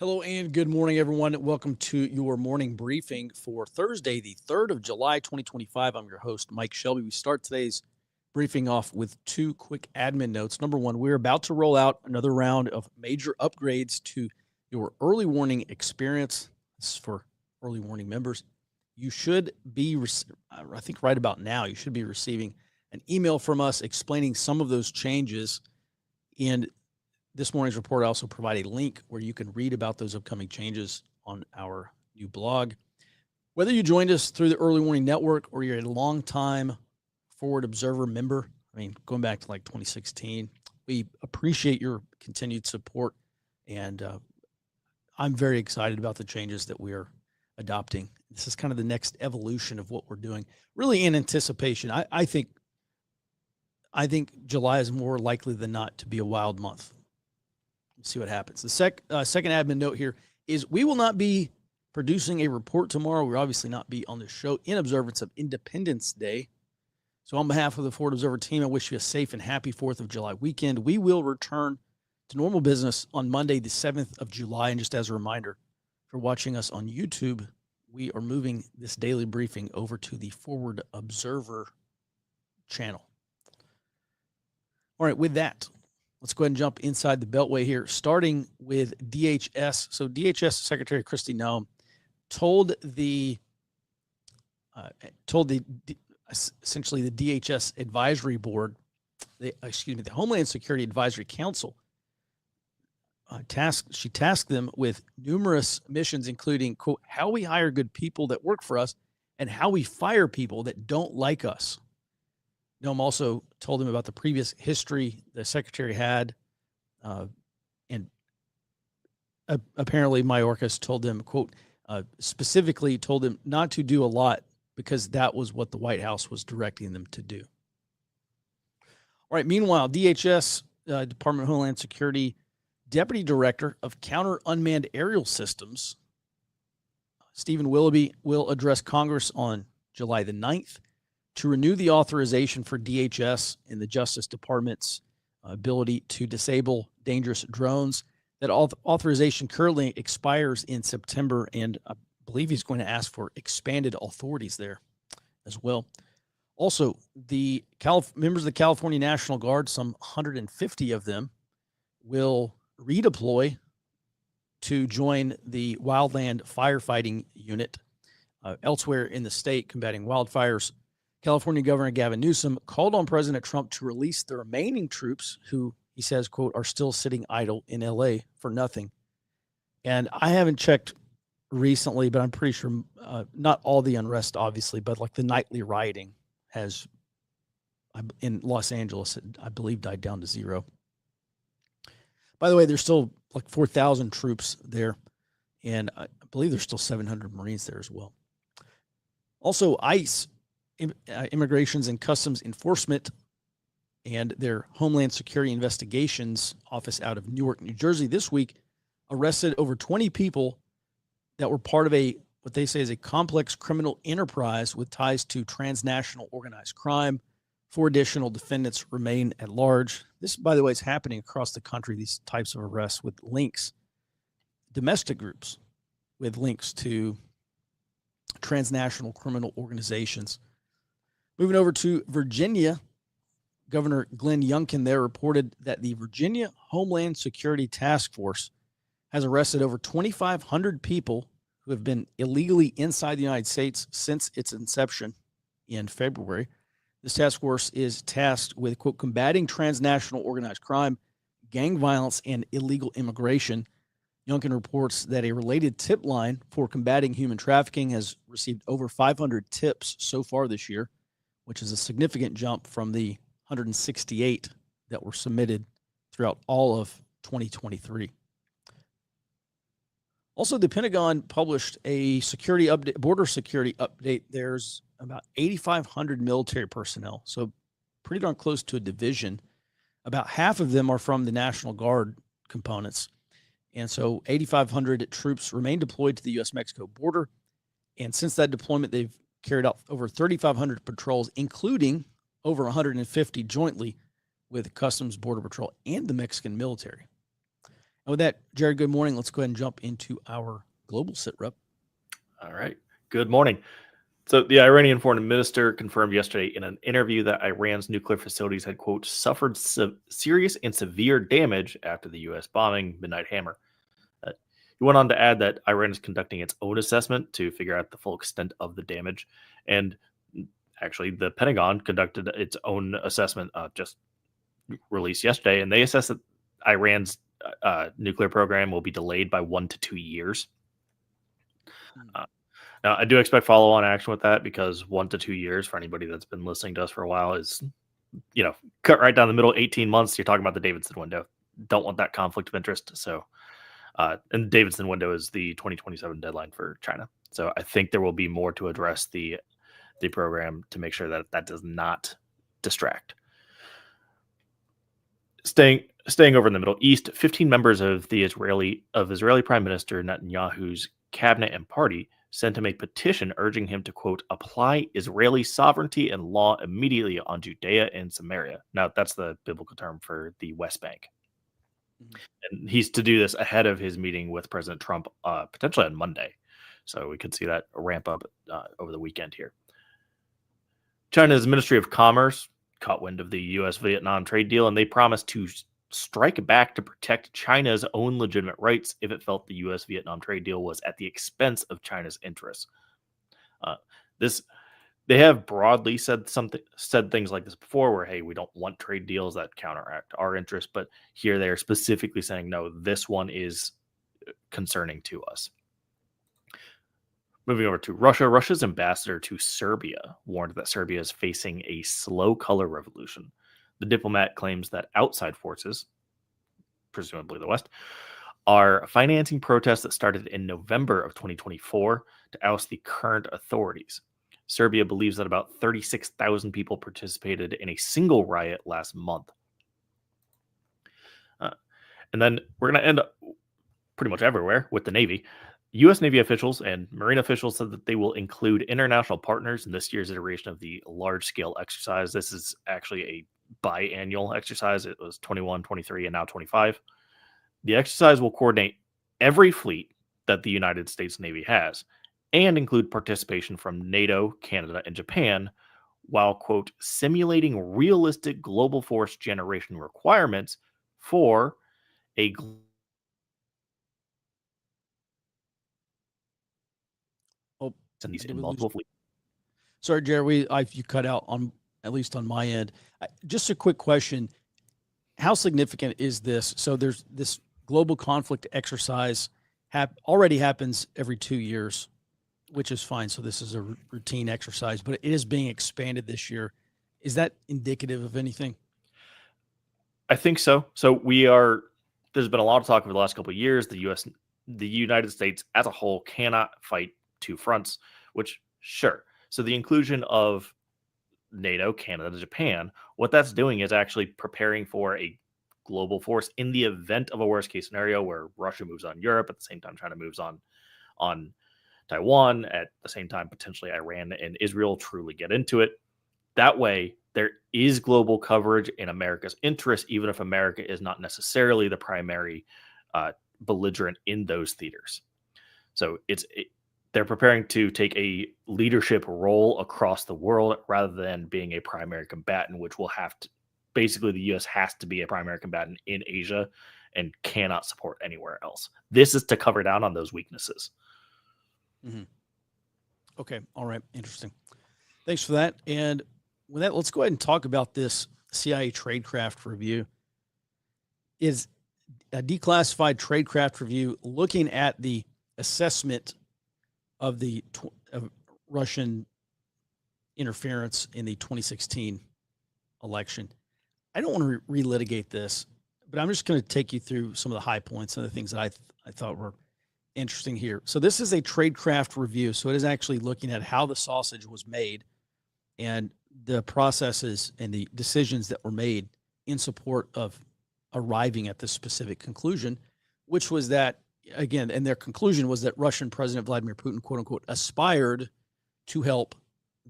Hello and good morning, everyone. Welcome to your morning briefing for Thursday, the 3rd of July, 2025. I'm your host, Mike Shelby. We start today's briefing off with two quick admin notes. Number one, we're about to roll out another round of major upgrades to your early warning experience. This is for early warning members. You should be, I think right about now, you should be receiving an email from us explaining some of those changes. And this morning's report, I also provide a link where you can read about those upcoming changes on our new blog. Whether you joined us through the Early Warning Network or you're a long-time Forward Observer member, going back to like 2016, we appreciate your continued support. And I'm very excited about the changes that we are adopting. This is kind of the next evolution of what we're doing, really in anticipation. I think July is more likely than not to be a wild month. See what happens. The second admin note here is we will not be producing a report tomorrow. We'll obviously not be on the show in observance of Independence Day. So on behalf of the Forward Observer team, I wish you a safe and happy 4th of July weekend. We will return to normal business on Monday, the 7th of July. And just as a reminder, if you're watching us on YouTube, we are moving this daily briefing over to the Forward Observer channel. All right, with that, let's go ahead and jump inside the Beltway here, starting with DHS. So DHS Secretary Kristi Noem told essentially the DHS Advisory Board, the Homeland Security Advisory Council, she tasked them with numerous missions, including, quote, how we hire good people that work for us and how we fire people that don't like us. Noem also told him about the previous history the secretary had, and apparently Mayorkas told him, quote, specifically told him not to do a lot because that was what the White House was directing them to do. All right, meanwhile, DHS, Department of Homeland Security, Deputy Director of Counter Unmanned Aerial Systems, Stephen Willoughby, will address Congress on July the 9th to renew the authorization for DHS and the Justice Department's ability to disable dangerous drones. That authorization currently expires in September, and I believe he's going to ask for expanded authorities there as well. Also, the members of the California National Guard, some 150 of them, will redeploy to join the Wildland Firefighting Unit elsewhere in the state combating wildfires. California Governor Gavin Newsom called on President Trump to release the remaining troops who, he says, quote, are still sitting idle in L.A. for nothing. And I haven't checked recently, but I'm pretty sure not all the unrest, obviously, but like the nightly rioting has, in Los Angeles, I believe, died down to zero. By the way, there's still like 4,000 troops there, and I believe there's still 700 Marines there as well. Also, ICE, Immigrations and Customs Enforcement, and their Homeland Security Investigations Office out of Newark, New Jersey, this week arrested over 20 people that were part of what they say is a complex criminal enterprise with ties to transnational organized crime. 4 additional defendants remain at large. This, by the way, is happening across the country, these types of arrests with links, domestic groups with links to transnational criminal organizations. Moving over to Virginia, Governor Glenn Youngkin there reported that the Virginia Homeland Security Task Force has arrested over 2,500 people who have been illegally inside the United States since its inception in February. This task force is tasked with, quote, combating transnational organized crime, gang violence, and illegal immigration. Youngkin reports that a related tip line for combating human trafficking has received over 500 tips so far this year, which is a significant jump from the 168 that were submitted throughout all of 2023. Also, the Pentagon published a security update, border security update. There's about 8,500 military personnel, so pretty darn close to a division. About half of them are from the National Guard components. And so 8,500 troops remain deployed to the U.S.-Mexico border. And since that deployment, they've carried out over 3,500 patrols, including over 150 jointly with Customs, Border Patrol, and the Mexican military. And with that, Jared, good morning. Let's go ahead and jump into our global sit rep. All right. Good morning. So the Iranian foreign minister confirmed yesterday in an interview that Iran's nuclear facilities had, quote, suffered serious and severe damage after the U.S. bombing Midnight Hammer. He went on to add that Iran is conducting its own assessment to figure out the full extent of the damage. And actually, the Pentagon conducted its own assessment just released yesterday, and they assessed that Iran's nuclear program will be delayed by 1 to 2 years. Now, I do expect follow-on action with that because 1 to 2 years, for anybody that's been listening to us for a while, is, cut right down the middle, 18 months. You're talking about the Davidson window. Don't want that conflict of interest. So, and the Davidson window is the 2027 deadline for China. So I think there will be more to address the program to make sure that that does not distract. Staying over in the Middle East, 15 members of Israeli Prime Minister Netanyahu's cabinet and party sent him a petition urging him to, quote, apply Israeli sovereignty and law immediately on Judea and Samaria. Now, that's the biblical term for the West Bank. And he's to do this ahead of his meeting with President Trump, potentially on Monday. So we could see that ramp up over the weekend here. China's Ministry of Commerce caught wind of the U.S.-Vietnam trade deal, and they promised to strike back to protect China's own legitimate rights if it felt the U.S.-Vietnam trade deal was at the expense of China's interests. They have broadly said things like this before, where, hey, we don't want trade deals that counteract our interests, but here they are specifically saying, no, this one is concerning to us. Moving over to Russia, Russia's ambassador to Serbia warned that Serbia is facing a slow color revolution. The diplomat claims that outside forces, presumably the West, are financing protests that started in November of 2024 to oust the current authorities. Serbia believes that about 36,000 people participated in a single riot last month. And then we're going to end up pretty much everywhere with the Navy. U.S. Navy officials and Marine officials said that they will include international partners in this year's iteration of the large-scale exercise. This is actually a biannual exercise. It was 21, 23, and now 25. The exercise will coordinate every fleet that the United States Navy has and include participation from NATO, Canada, and Japan while, quote, simulating realistic global force generation requirements for a in multiple fleets. Sorry, Jerry, you cut out on, at least on my end. Just a quick question. How significant is this? So there's this global conflict exercise already happens every 2 years, which is fine. So this is a routine exercise, but it is being expanded this year. Is that indicative of anything? I think so. So there's been a lot of talk over the last couple of years. The United States as a whole cannot fight two fronts, which sure. So the inclusion of NATO, Canada, Japan, what that's doing is actually preparing for a global force in the event of a worst case scenario where Russia moves on Europe at the same time China moves on Taiwan, at the same time potentially Iran and Israel truly get into it. That way there is global coverage in America's interest, even if America is not necessarily the primary belligerent in those theaters. So they're preparing to take a leadership role across the world rather than being a primary combatant, which will have to, basically the U.S. has to be a primary combatant in Asia and cannot support anywhere else. This is to cover down on those weaknesses. Mm-hmm. Okay. All right. Interesting. Thanks for that. And with that, let's go ahead and talk about this CIA Tradecraft review. Is a declassified Tradecraft review looking at the assessment of the of Russian interference in the 2016 election. I don't want to relitigate this, but I'm just going to take you through some of the high points and the things that I thought were interesting here. So this is a Tradecraft review. So it is actually looking at how the sausage was made and the processes and the decisions that were made in support of arriving at this specific conclusion, which was that, again, and their conclusion was that Russian President Vladimir Putin, quote unquote, aspired to help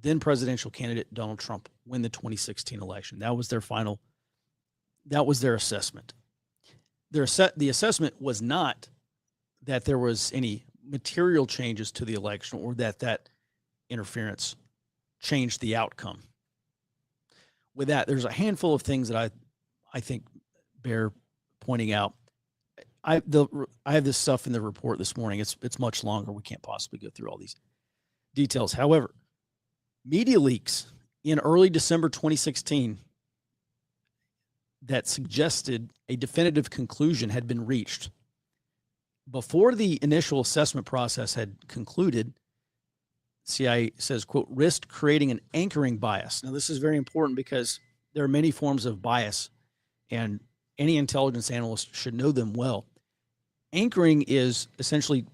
then presidential candidate Donald Trump win the 2016 election. That was their assessment. the assessment was not that there was any material changes to the election or that interference changed the outcome. With that, there's a handful of things that I think bear pointing out. I have this stuff in the report this morning. It's much longer. We can't possibly go through all these details. However, media leaks in early December 2016 that suggested a definitive conclusion had been reached before the initial assessment process had concluded. CIA says, quote, risk creating an anchoring bias. Now, this is very important because there are many forms of bias, and any intelligence analyst should know them well. Anchoring is essentially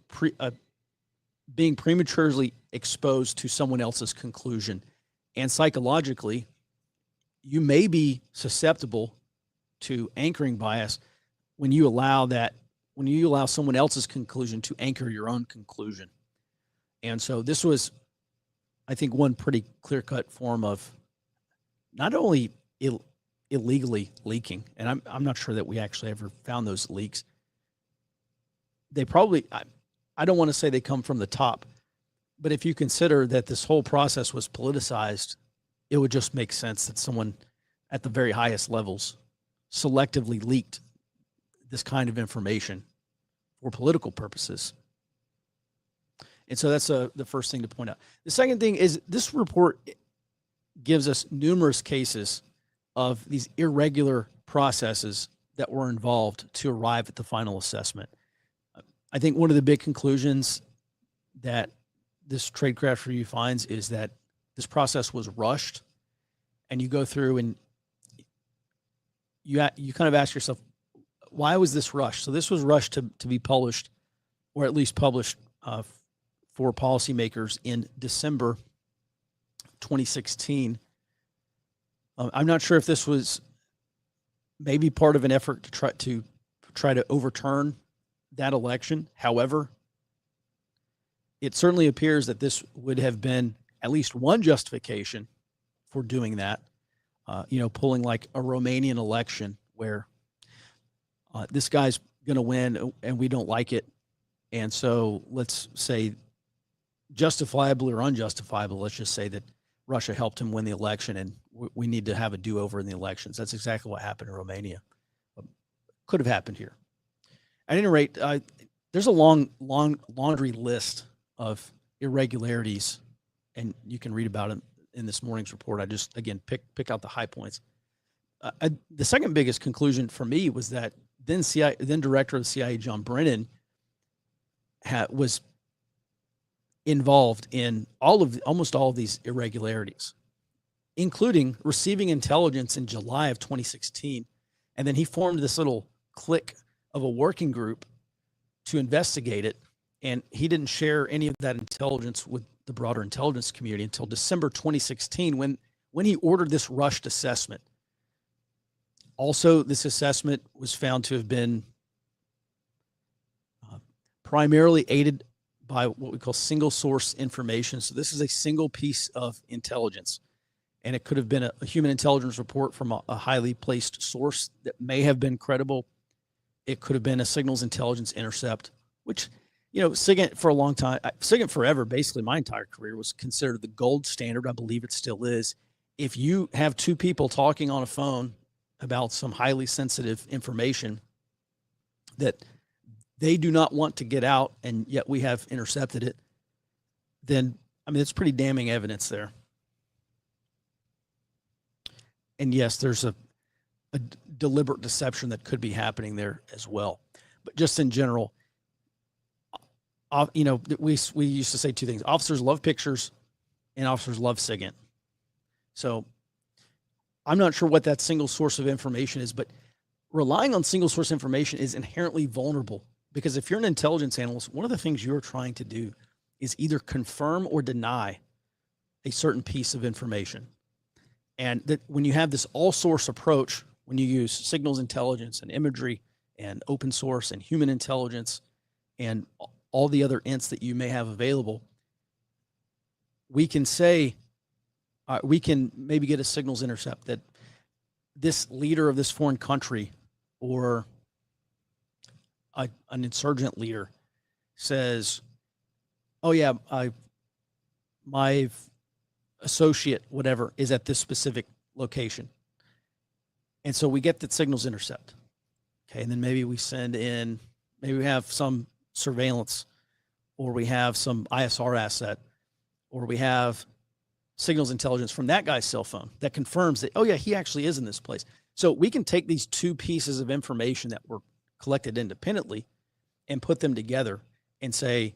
being prematurely exposed to someone else's conclusion. And psychologically, you may be susceptible to anchoring bias when you allow someone else's conclusion to anchor your own conclusion. And so this was, I think, one pretty clear-cut form of not only illegally leaking, and I'm not sure that we actually ever found those leaks. They probably, I don't want to say they come from the top, but if you consider that this whole process was politicized, it would just make sense that someone at the very highest levels selectively leaked this kind of information for political purposes. And so that's the first thing to point out. The second thing is this report gives us numerous cases of these irregular processes that were involved to arrive at the final assessment. I think one of the big conclusions that this Tradecraft review finds is that this process was rushed, and you go through and you kind of ask yourself, why was this rushed? So this was rushed to be published, or at least published for policymakers in December 2016. I'm not sure if this was maybe part of an effort to try to overturn that election. However, it certainly appears that this would have been at least one justification for doing that. Pulling like a Romanian election where this guy's going to win and we don't like it. And so let's say justifiably or unjustifiably, let's just say that Russia helped him win the election and we need to have a do-over in the elections. That's exactly what happened in Romania. Could have happened here. At any rate, there's a long laundry list of irregularities, and you can read about it in this morning's report. I just, again, pick out the high points. The second biggest conclusion for me was that then Director of the CIA, John Brennan, was involved in almost all of these irregularities, including receiving intelligence in July of 2016. And then he formed this little clique of a working group to investigate it. And he didn't share any of that intelligence with the broader intelligence community until December 2016, when he ordered this rushed assessment. Also, this assessment was found to have been primarily aided by what we call single source information. So this is a single piece of intelligence, and it could have been a human intelligence report from a highly placed source that may have been credible. It could have been a signals intelligence intercept, which, SIGINT for a long time, SIGINT forever, basically my entire career, was considered the gold standard. I believe it still is. If you have two people talking on a phone about some highly sensitive information that they do not want to get out, and yet we have intercepted it, then, it's pretty damning evidence there. And yes, there's a deliberate deception that could be happening there as well. But just in general, we used to say two things: officers love pictures, and officers love SIGINT. So I'm not sure what that single source of information is, but relying on single source information is inherently vulnerable, because if you're an intelligence analyst, one of the things you're trying to do is either confirm or deny a certain piece of information. And that when you have this all source approach, when you use signals intelligence and imagery and open source and human intelligence and all the other ints that you may have available, we can say, we can maybe get a signals intercept that this leader of this foreign country or an insurgent leader says, oh yeah, my associate, whatever, is at this specific location. And so we get that signals intercept. Okay. And then maybe we send in, maybe we have some surveillance, or we have some ISR asset, or we have signals intelligence from that guy's cell phone that confirms that, oh yeah, he actually is in this place. So we can take these two pieces of information that were collected independently and put them together and say,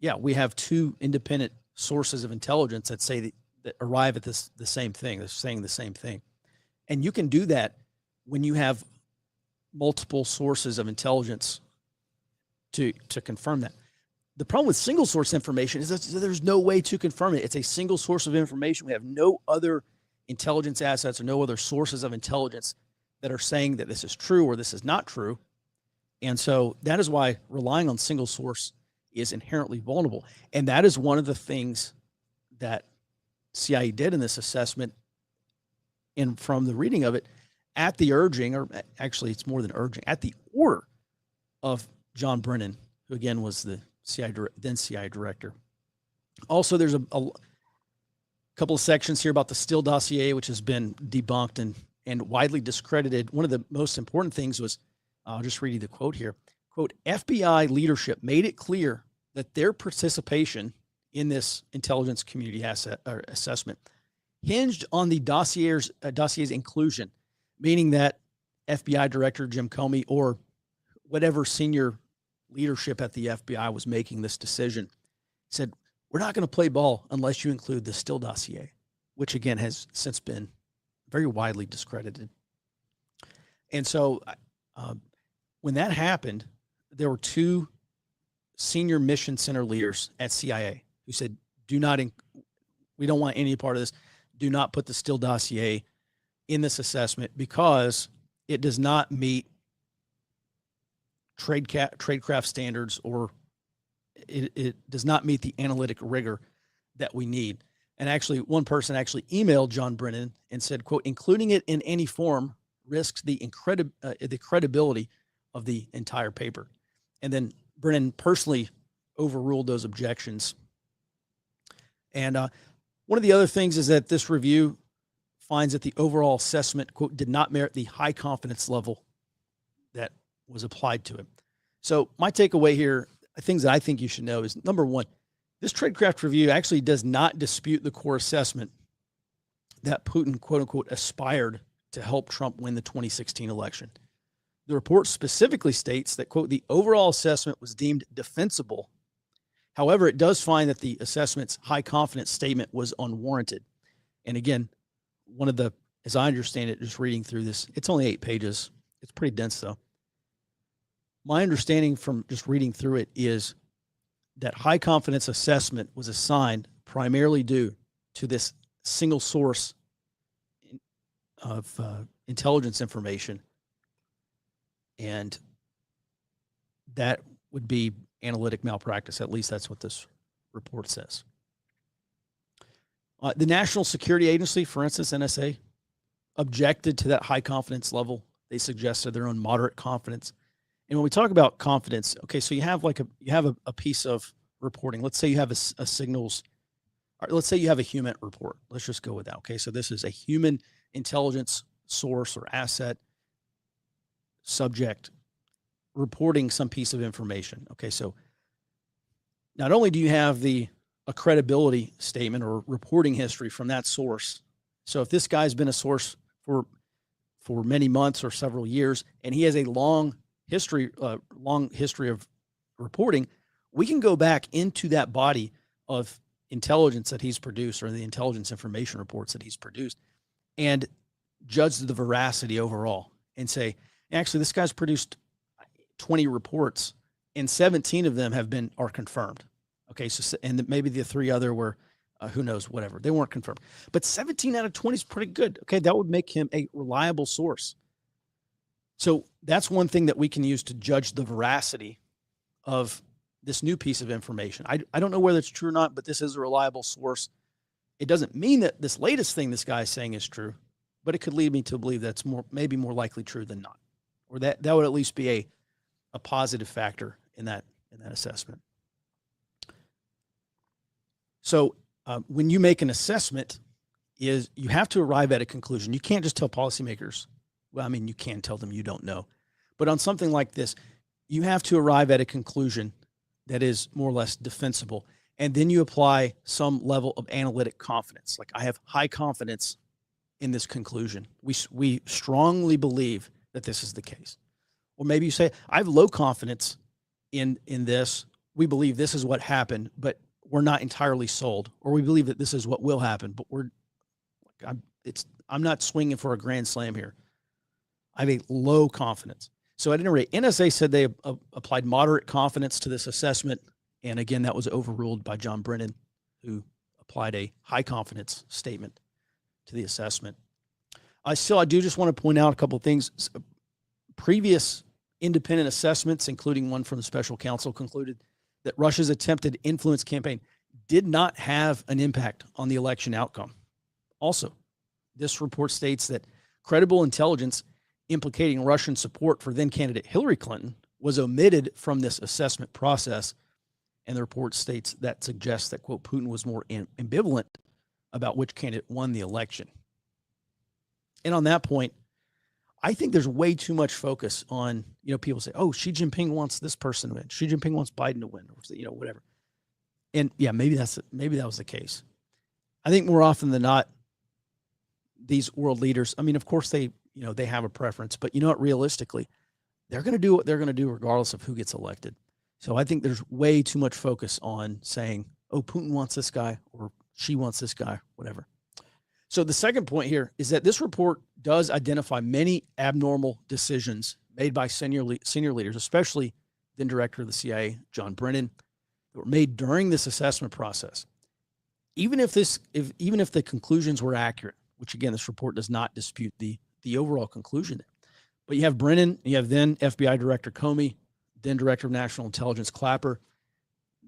yeah, we have two independent sources of intelligence that say that arrive at the same thing. They're saying the same thing. And you can do that when you have multiple sources of intelligence to confirm that. The problem with single source information is that there's no way to confirm it. It's a single source of information. We have no other intelligence assets or no other sources of intelligence that are saying that this is true or this is not true. And so that is why relying on single source is inherently vulnerable. And that is one of the things that CIA did in this assessment. And from the reading of it, at the urging, or actually it's more than urging, at the order of John Brennan, who again was the then CIA director. Also, there's a couple of sections here about the Steele dossier, which has been debunked and widely discredited. One of the most important things was, I'll just read you the quote here. Quote, FBI leadership made it clear that their participation in this intelligence community assessment hinged on the dossier's inclusion, meaning that FBI Director Jim Comey or whatever senior leadership at the FBI was making this decision said, we're not going to play ball unless you include the Steele dossier, which again has since been very widely discredited. And so when that happened, there were two senior mission center leaders at CIA who said, we don't want any part of this. Do not put the Steele dossier in this assessment because it does not meet Tradecraft standards, or it does not meet the analytic rigor that we need. And actually, one person actually emailed John Brennan and said, quote, including it in any form risks the credibility of the entire paper. And then Brennan personally overruled those objections. And one of the other things is that this review finds that the overall assessment, quote, did not merit the high confidence level that was applied to it. So my takeaway here, things that I think you should know is, number one, this Tradecraft review actually does not dispute the core assessment that Putin, quote unquote, aspired to help Trump win the 2016 election. The report specifically states that, quote, the overall assessment was deemed defensible. However, it does find that the assessment's high confidence statement was unwarranted. And again, as I understand it, just reading through this, it's only 8 pages. It's pretty dense though. My understanding from just reading through it is that high confidence assessment was assigned primarily due to this single source of intelligence information. And that would be analytic malpractice. At least that's what this report says. The National Security Agency, for instance, NSA, objected to that high confidence level. They suggested their own moderate confidence. And when we talk about confidence, okay, so you have a piece of reporting. Let's say you have a signals, or let's say you have a human report. Let's just go with that. Okay, so this is a human intelligence source or asset subject reporting some piece of information. Okay, so not only do you have a credibility statement or reporting history from that source. So if this guy's been a source for many months or several years, and he has a long history of reporting, we can go back into that body of intelligence that he's produced, or the intelligence information reports that he's produced, and judge the veracity overall and say, actually, this guy's produced 20 reports and 17 of them are confirmed. Okay. So, and maybe the 3 other were, who knows, whatever, they weren't confirmed, but 17 out of 20 is pretty good. Okay. That would make him a reliable source. So that's one thing that we can use to judge the veracity of this new piece of information. I don't know whether it's true or not, but this is a reliable source. It doesn't mean that this latest thing this guy is saying is true, but it could lead me to believe that's maybe more likely true than not, or that would at least be a a positive factor in that assessment. So when you make an assessment, is you have to arrive at a conclusion. You can't just tell policymakers, well, I mean, you can tell them you don't know. But on something like this, you have to arrive at a conclusion that is more or less defensible. And then you apply some level of analytic confidence. Like, I have high confidence in this conclusion. We strongly believe that this is the case. Or maybe you say, I have low confidence in this. We believe this is what happened, but we're not entirely sold. Or we believe that this is what will happen, but I'm not swinging for a grand slam here. I have a low confidence. So at any rate, NSA said they applied moderate confidence to this assessment. And again, that was overruled by John Brennan, who applied a high confidence statement to the assessment. I do just want to point out a couple of things. Previous independent assessments, including one from the special counsel, concluded that Russia's attempted influence campaign did not have an impact on the election outcome. Also, this report states that credible intelligence implicating Russian support for then candidate Hillary Clinton was omitted from this assessment process. And the report states that suggests that, quote, Putin was more ambivalent about which candidate won the election. And on that point, I think there's way too much focus on, people say, oh, Xi Jinping wants this person to win. Xi Jinping wants Biden to win, or, whatever. And yeah, maybe that was the case. I think more often than not, these world leaders, I mean, of course they have a preference, but realistically, they're going to do what they're going to do regardless of who gets elected. So I think there's way too much focus on saying, oh, Putin wants this guy or Xi wants this guy, whatever. So the second point here is that this report does identify many abnormal decisions made by senior leaders, especially then director of the CIA, John Brennan, that were made during this assessment process. Even if the conclusions were accurate, which again, this report does not dispute the overall conclusion. But you have Brennan, you have then FBI Director Comey, then Director of National Intelligence Clapper.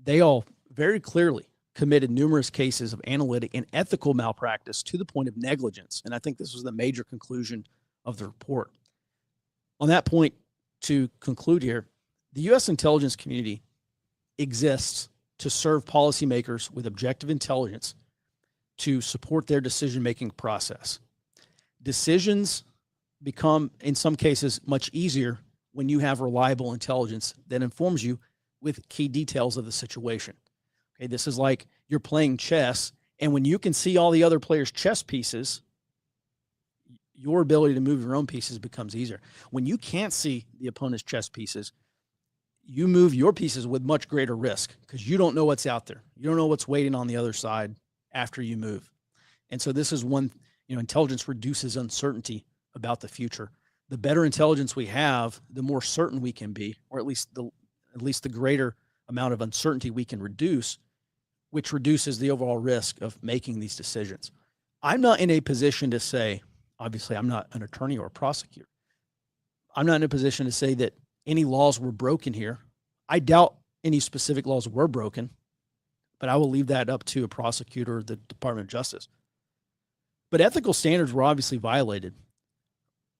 They all very clearly committed numerous cases of analytic and ethical malpractice to the point of negligence. And I think this was the major conclusion of the report. On that point, to conclude here, the U.S. intelligence community exists to serve policymakers with objective intelligence to support their decision-making process. Decisions become, in some cases, much easier when you have reliable intelligence that informs you with key details of the situation. Okay, this is like you're playing chess, and when you can see all the other players' chess pieces, your ability to move your own pieces becomes easier. When you can't see the opponent's chess pieces, you move your pieces with much greater risk because you don't know what's out there. You don't know what's waiting on the other side after you move. And so this is one, intelligence reduces uncertainty about the future. The better intelligence we have, the more certain we can be, or at least the greater amount of uncertainty we can reduce, which reduces the overall risk of making these decisions. I'm not in a position to say, obviously I'm not an attorney or a prosecutor. I'm not in a position to say that any laws were broken here. I doubt any specific laws were broken, but I will leave that up to a prosecutor or the Department of Justice. But ethical standards were obviously violated.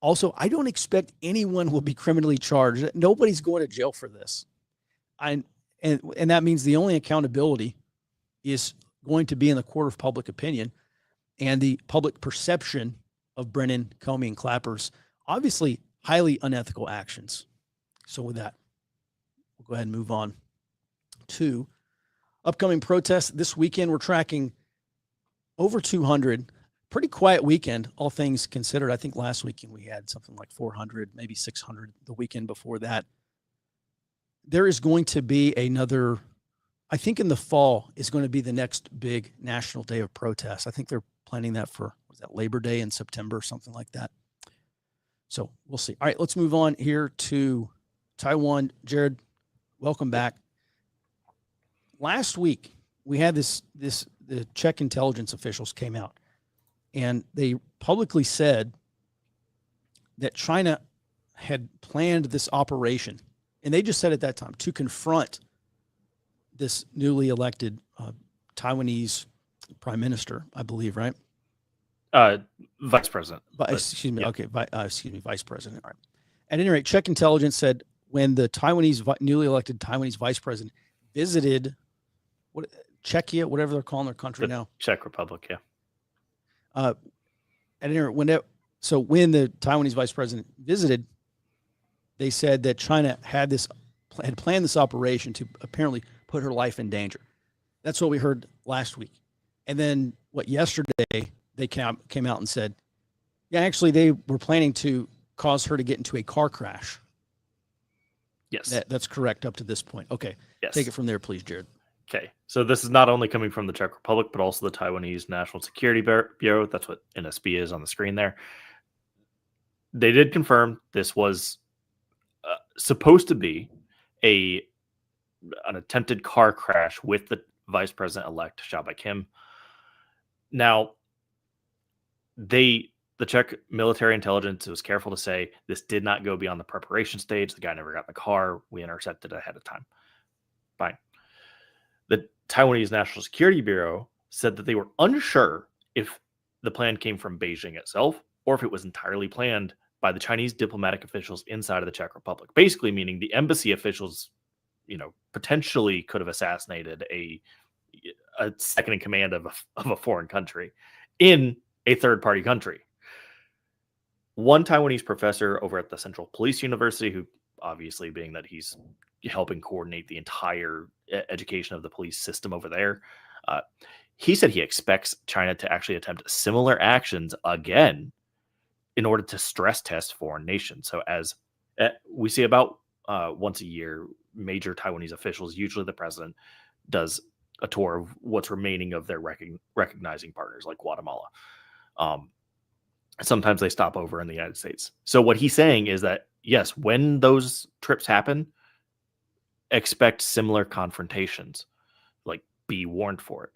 Also, I don't expect anyone will be criminally charged. Nobody's going to jail for this. And that means the only accountability is going to be in the court of public opinion and the public perception of Brennan, Comey, and Clapper's obviously highly unethical actions. So with that, we'll go ahead and move on to upcoming protests. This weekend, we're tracking over 200. Pretty quiet weekend, all things considered. I think last weekend we had something like 400, maybe 600 the weekend before that. There is going to be another, I think in the fall is going to be the next big national day of protest. I think they're planning that for, was that Labor Day in September, something like that. So we'll see. All right, let's move on here to Taiwan. Jared, welcome back. Last week, we had the Czech intelligence officials came out, and they publicly said that China had planned this operation, and they just said at that time, to confront this newly elected Taiwanese prime minister, I believe, right? Vice president. Excuse me. Yeah. Okay. Vice president. All right. At any rate, Czech intelligence said, when the newly elected Taiwanese vice president visited Czechia, whatever they're calling their country now. Czech Republic, yeah. When the Taiwanese vice president visited, they said that China had planned this operation to apparently put her life in danger. That's what we heard last week. And then yesterday they came out and said, yeah, actually they were planning to cause her to get into a car crash. Yes. That's correct up to this point. Okay. Yes. Take it from there, please, Jared. Okay. So this is not only coming from the Czech Republic, but also the Taiwanese National Security Bureau. That's what NSB is on the screen there. They did confirm this was supposed to be an attempted car crash with the vice president-elect Xi Jinping. Now, the Czech military intelligence was careful to say this did not go beyond the preparation stage. The guy never got in the car. We intercepted it ahead of time. Fine. The Taiwanese National Security Bureau said that they were unsure if the plan came from Beijing itself or if it was entirely planned by the Chinese diplomatic officials inside of the Czech Republic. Basically meaning the embassy officials, potentially could have assassinated a second in command of a foreign country in a third-party country. One Taiwanese professor over at the Central Police University, who obviously being that he's helping coordinate the entire education of the police system over there, he said he expects China to actually attempt similar actions again in order to stress test foreign nations. So as we see about once a year, major Taiwanese officials, usually the president, does a tour of what's remaining of their recognizing partners like Guatemala. Sometimes they stop over in the United States. So what he's saying is that, yes, when those trips happen, expect similar confrontations, like be warned for it.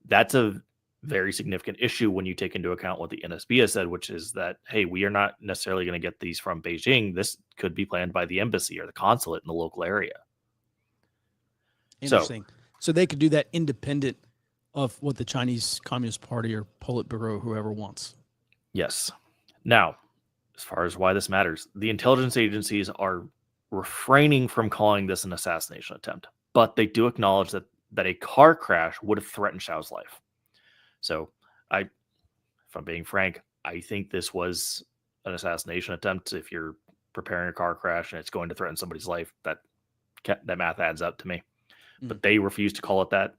That's a very significant issue when you take into account what the NSB has said, which is that, hey, we are not necessarily going to get these from Beijing. This could be planned by the embassy or the consulate in the local area. Interesting. So they could do that independent of what the Chinese Communist Party or Politburo, whoever wants. Yes. Now, as far as why this matters, the intelligence agencies are refraining from calling this an assassination attempt, but they do acknowledge that a car crash would have threatened Xiao's life. So if I'm being frank, I think this was an assassination attempt. If you're preparing a car crash and it's going to threaten somebody's life, that math adds up to me. But they refuse to call it that.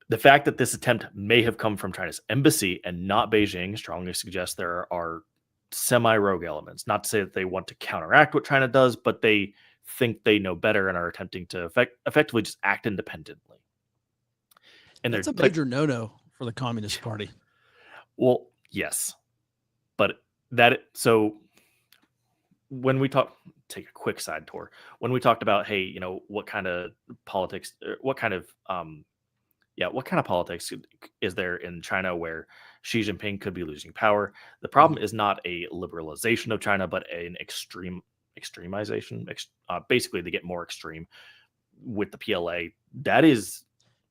The fact that this attempt may have come from China's embassy and not Beijing strongly suggests there are semi-rogue elements. Not to say that they want to counteract what China does, but they think they know better and are attempting to effectively just act independently. And that's a major no-no for the Communist Party. Well, yes. But so when we take a quick side tour, when we talked about, hey, what kind of politics, what kind of politics is there in China where Xi Jinping could be losing power? The problem is not a liberalization of China, but an extremization. Basically, they get more extreme with the PLA. That is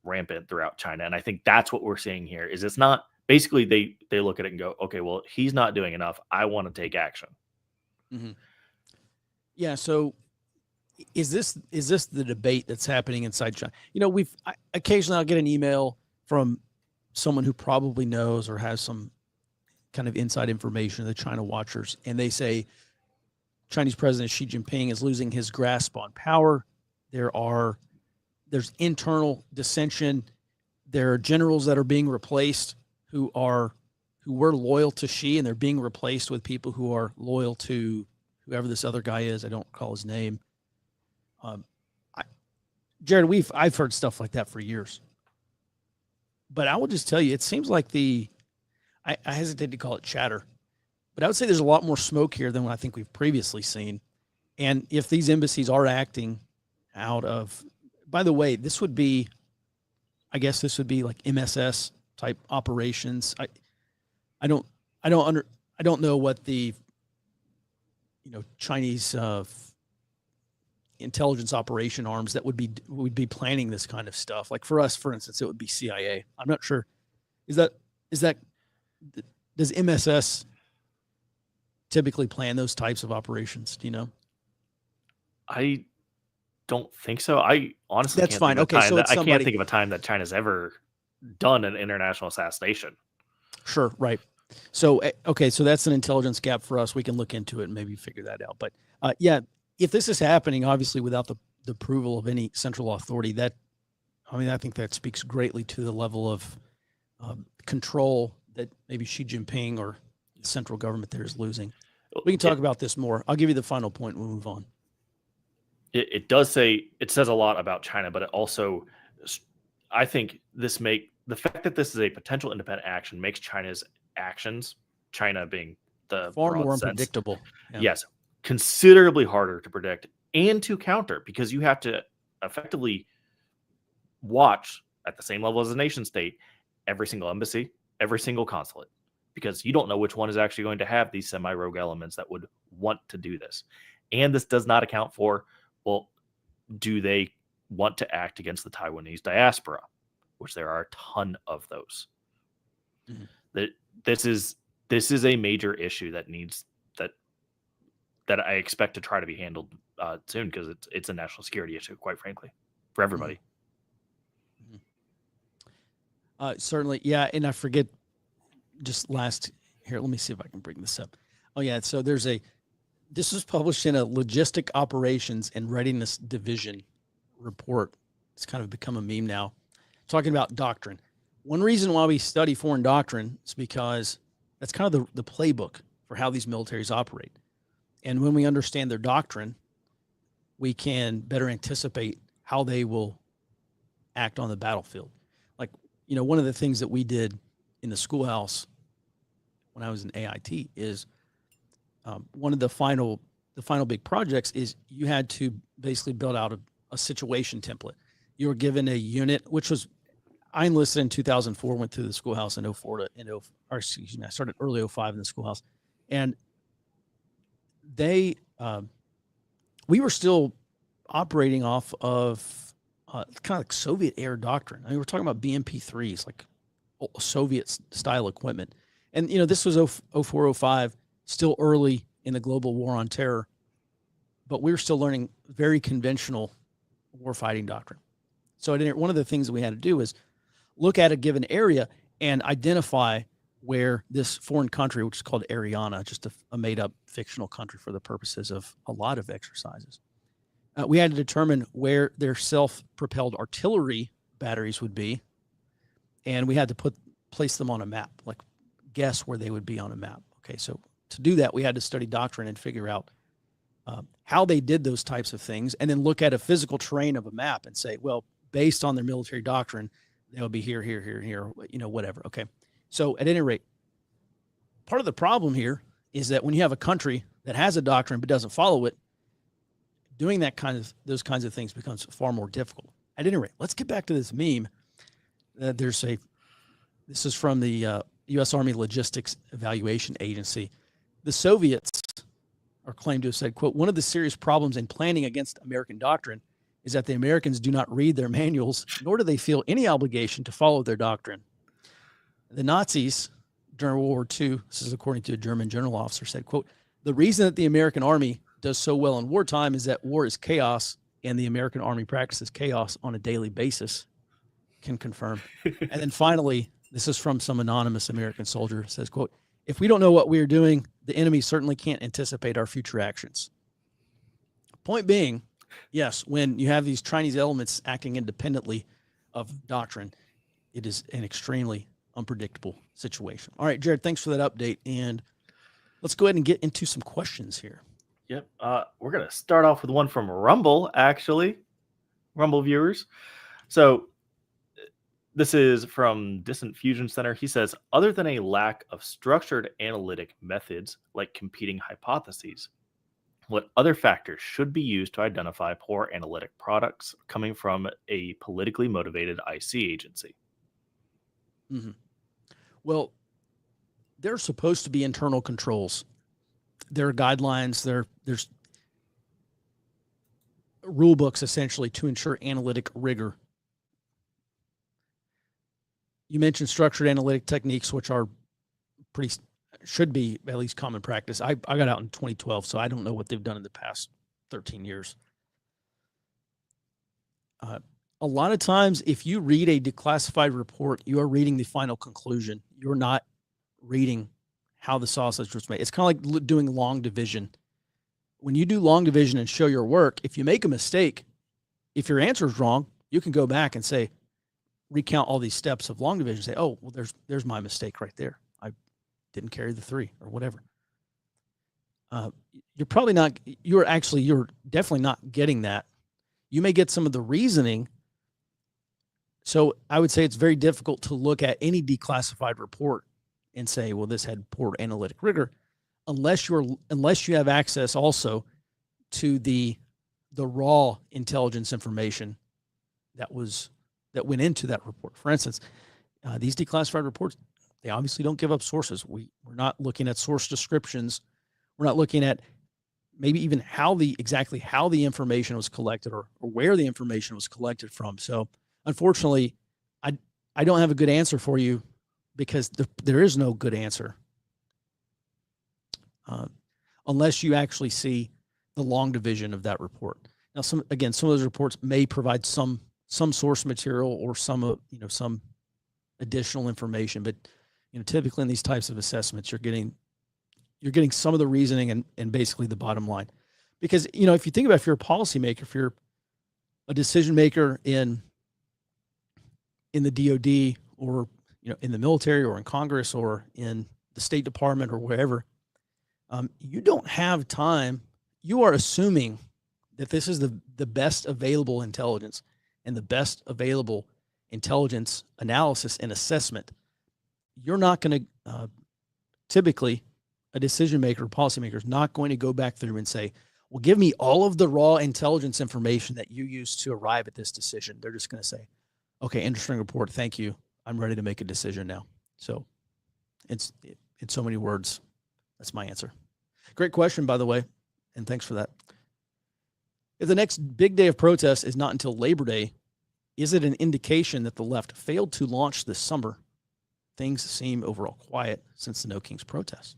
rampant throughout China. And I think that's what we're seeing here is it's not basically they look at it and go, okay, well, he's not doing enough. I want to take action. Mm-hmm. Yeah. So is this the debate that's happening inside China? Occasionally I'll get an email from someone who probably knows or has some kind of inside information, the China watchers, and they say Chinese President Xi Jinping is losing his grasp on power. There's internal dissension. There are generals that are being replaced who were loyal to Xi, and they're being replaced with people who are loyal to whoever this other guy is. I don't recall his name. Jared, I've heard stuff like that for years. But I will just tell you, it seems like I hesitate to call it chatter, but I would say there's a lot more smoke here than what I think we've previously seen. And if these embassies are acting out of, by the way, this would be like MSS type operations. I don't know what the Chinese intelligence operation arms that would be planning this kind of stuff. Like for us, for instance, it would be CIA. I'm not sure. Does MSS typically plan those types of operations? Do you know? I don't think so. I honestly That's can't think fine. of a Okay, time so that it's I can't somebody. think of a time that China's ever done an international assassination. Sure, right. So okay, so that's an intelligence gap for us. We can look into it and maybe figure that out. But yeah, if this is happening, obviously without the approval of any central authority, that I mean, I think that speaks greatly to the level of control that maybe Xi Jinping or the central government there is losing. We can talk It about this more. I'll give you the final point. We'll move on. it does say, it says a lot about China, but it also, I think the fact that this is a potential independent action makes China's actions, China being the Far broad more sense, unpredictable. Yeah. yes, considerably harder to predict and to counter, because you have to effectively watch at the same level as a nation state every single embassy, every single consulate, because you don't know which one is actually going to have these semi-rogue elements that would want to do this. And this does not account for, well, do they want to act against the Taiwanese diaspora, which there are a ton of those. Mhm. That this is a major issue that needs that I expect to try to be handled soon, because it's a national security issue, quite frankly, for everybody. Mhm. Certainly, yeah. And I forget just last here. Let me see if I can bring this up. Oh yeah. So this was published in a logistic operations and readiness division report. It's kind of become a meme now, talking about doctrine. One reason why we study foreign doctrine is because that's kind of the playbook for how these militaries operate. And when we understand their doctrine, we can better anticipate how they will act on the battlefield. Like, one of the things that we did in the schoolhouse when I was in AIT is one of the final big projects is you had to basically build out a situation template. You were given a unit, which was I enlisted in 2004, went through the schoolhouse in 04 to or excuse me, I started early 05 in the schoolhouse, and they we were still operating off of kind of like Soviet era doctrine. I mean, we're talking about BMP-3s, like Soviet style equipment, and this was 04, 05, still early in the global war on terror, but we were still learning very conventional warfighting doctrine. So one of the things that we had to do is look at a given area and identify where this foreign country, which is called Ariana, just a made-up fictional country for the purposes of a lot of exercises, we had to determine where their self-propelled artillery batteries would be, and we had to place them on a map, like guess where they would be on a map. Okay, so to do that, we had to study doctrine and figure out how they did those types of things, and then look at a physical terrain of a map and say, well, based on their military doctrine, they'll be here, here, here, here, whatever. Okay. So at any rate, part of the problem here is that when you have a country that has a doctrine but doesn't follow it, doing those kinds of things becomes far more difficult. At any rate, let's get back to this meme. This is from the U.S. Army Logistics Evaluation Agency. The Soviets are claimed to have said, quote, one of the serious problems in planning against American doctrine is that the Americans do not read their manuals, nor do they feel any obligation to follow their doctrine. The Nazis during World War II, this is according to a German general officer, said, quote, the reason that the American Army does so well in wartime is that war is chaos, and the American Army practices chaos on a daily basis, can confirm. And then finally, this is from some anonymous American soldier, says, quote, if we don't know what we are doing, the enemy certainly can't anticipate our future actions. Point being, yes, when you have these Chinese elements acting independently of doctrine, it is an extremely unpredictable situation. All right, Jared, thanks for that update. And let's go ahead and get into some questions here. Yep. We're going to start off with one from Rumble, actually. Rumble viewers. So this is from Distant Fusion Center. He says, other than a lack of structured analytic methods like competing hypotheses, what other factors should be used to identify poor analytic products coming from a politically motivated IC agency? Mm-hmm. Well, there's supposed to be internal controls. There are guidelines. There's rule books essentially to ensure analytic rigor. You mentioned structured analytic techniques, which are should be at least common practice. I got out in 2012, so I don't know what they've done in the past 13 years. A lot of times, if you read a declassified report, you are reading the final conclusion. You're not reading how the sausage was made. It's kind of like doing long division. When you do long division and show your work, if you make a mistake, if your answer is wrong, you can go back and say, recount all these steps of long division. Say, oh, well, there's my mistake right there. I didn't carry the 3 or whatever. You're probably not. You're definitely not getting that. You may get some of the reasoning. So I would say it's very difficult to look at any declassified report and say, well, this had poor analytic rigor, unless you have access also to the raw intelligence information that went into that report. For instance, these declassified reports, they obviously don't give up sources. We're not looking at source descriptions. We're not looking at maybe even exactly how the information was collected or where the information was collected from. So unfortunately, I don't have a good answer for you because there is no good answer unless you actually see the long division of that report. Now, some of those reports may provide some source material or some additional information, but typically in these types of assessments, you're getting some of the reasoning and basically the bottom line. Because if you think about, if you're a policymaker, if you're a decision maker in the DOD or in the military or in Congress or in the State Department or wherever, you don't have time. You are assuming that this is the best available intelligence and the best available intelligence analysis and assessment. You're not going to typically, a decision maker or policymaker is not going to go back through and say, well, give me all of the raw intelligence information that you used to arrive at this decision. They're just going to say, okay, interesting report. Thank you. I'm ready to make a decision now. So it's in so many words, that's my answer. Great question, by the way, and thanks for that. If the next big day of protest is not until Labor Day, is it an indication that the left failed to launch this summer? Things seem overall quiet since the No Kings protest.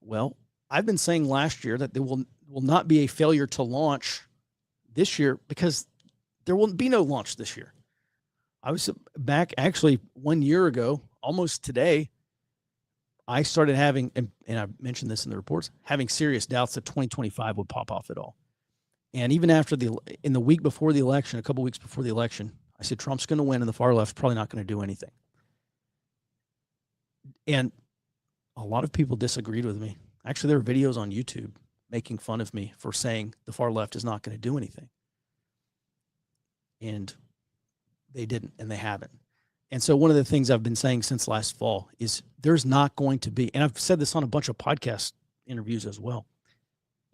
Well, I've been saying last year that there will not be a failure to launch this year because there will be no launch this year. I was back actually 1 year ago, almost today, I started having, and I mentioned this in the reports, having serious doubts that 2025 would pop off at all. And even in the week before the election, a couple weeks before the election, I said, Trump's going to win and the far left's probably not going to do anything. And a lot of people disagreed with me. Actually, there are videos on YouTube making fun of me for saying the far left is not going to do anything. And they didn't, and they haven't. And so one of the things I've been saying since last fall is there's not going to be, and I've said this on a bunch of podcast interviews as well,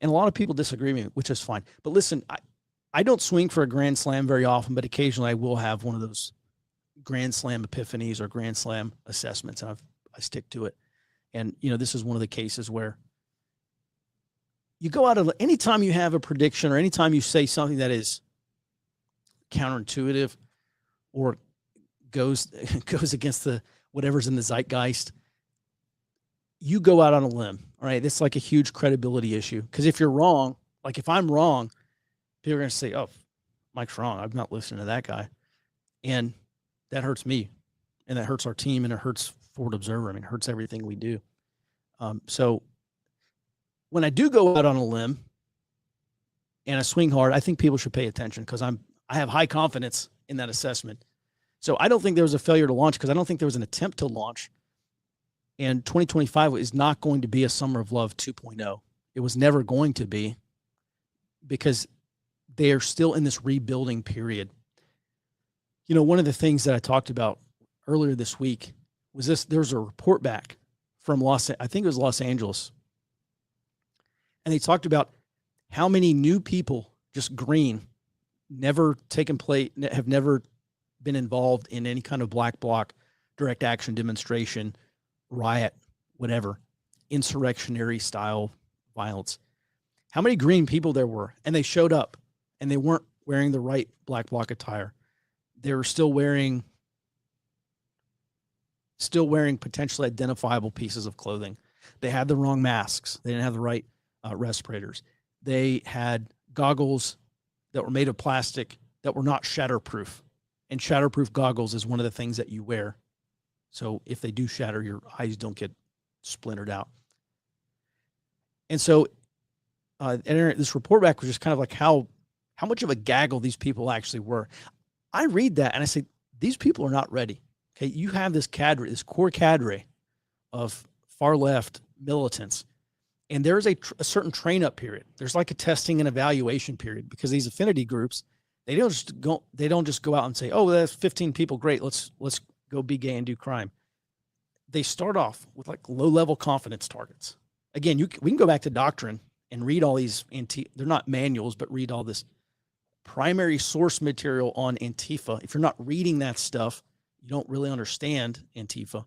and a lot of people disagree with me, which is fine. But listen, I don't swing for a grand slam very often, but occasionally I will have one of those grand slam epiphanies or grand slam assessments, and I stick to it. And, this is one of the cases where you go out of, anytime you have a prediction or anytime you say something that is counterintuitive or goes against whatever's in the zeitgeist, you go out on a limb. All right. It's like a huge credibility issue. Because if you're wrong, like if I'm wrong, people are going to say, oh, Mike's wrong. I'm not listening to that guy. And that hurts me. And that hurts our team. And it hurts Forward Observer. I mean, it hurts everything we do. So when I do go out on a limb and I swing hard, I think people should pay attention because I have high confidence in that assessment. So I don't think there was a failure to launch because I don't think there was an attempt to launch. And 2025 is not going to be a Summer of Love 2.0. It was never going to be because they are still in this rebuilding period. One of the things that I talked about earlier this week was this. There's a report back from I think it was Los Angeles. And they talked about how many new people, just green, have never been involved in any kind of black bloc, direct action demonstration, riot, whatever, insurrectionary style violence. How many green people there were, and they showed up, and they weren't wearing the right black bloc attire. They were still wearing potentially identifiable pieces of clothing. They had the wrong masks. They didn't have the right respirators. They had goggles that were made of plastic that were not shatterproof. And shatterproof goggles is one of the things that you wear. So if they do shatter, your eyes don't get splintered out. And so this report back was just kind of like how much of a gaggle these people actually were. I read that and I say, these people are not ready. Okay, you have this cadre, this core cadre of far left militants, and there's a certain train up period. There's like a testing and evaluation period, because these affinity groups, they don't just go out and say, oh, that's 15 people, great, let's go be gay and do crime. They start off with like low level confidence targets. Again, we can go back to doctrine and read all these they're not manuals, but read all this primary source material on Antifa. If you're not reading that stuff, you don't really understand Antifa